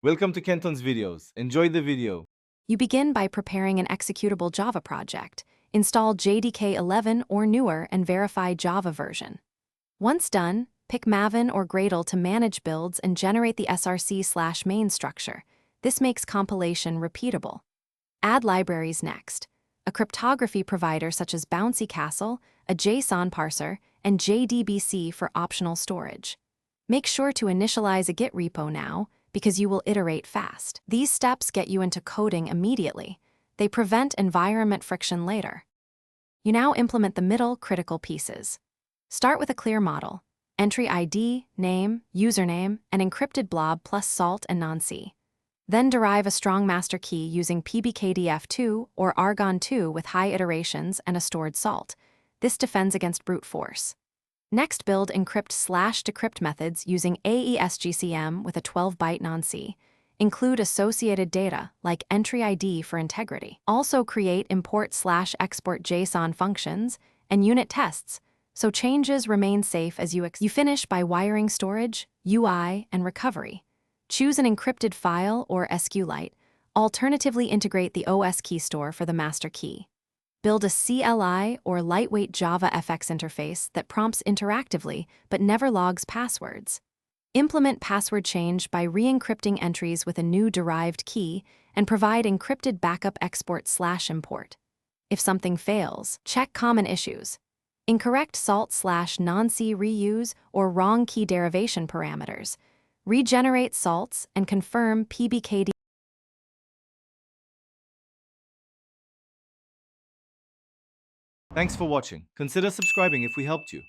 Welcome to Kenton's videos. Enjoy the video. You begin by preparing an executable Java project. Install JDK 11 or newer and verify Java version. Once done, pick Maven or Gradle to manage builds and generate the src/main structure. This makes compilation repeatable. Add libraries next. A cryptography provider such as Bouncy Castle, a JSON parser, and JDBC for optional storage. Make sure to initialize a Git repo now, because you will iterate fast. These steps get you into coding immediately. They prevent environment friction later. You now implement the middle critical pieces. Start with a clear model, entry ID, name, username, and encrypted blob plus salt and non-C. Then derive a strong master key using PBKDF2 or Argon2 with high iterations and a stored salt. This defends against brute force. Next, build encrypt/decrypt methods using AES GCM with a 12-byte non-C. Include associated data, like entry ID for integrity. Also create import/export JSON functions and unit tests, so changes remain safe as you finish by wiring storage, UI, and recovery. Choose an encrypted file or SQLite. Alternatively, integrate the OS key store for the master key. Build a CLI or lightweight Java FX interface that prompts interactively but never logs passwords. Implement password change by re-encrypting entries with a new derived key and provide encrypted backup export/import. If something fails, check common issues. Incorrect salt/non-C reuse or wrong key derivation parameters. Regenerate salts and confirm PBKD. Thanks for watching. Consider subscribing if we helped you.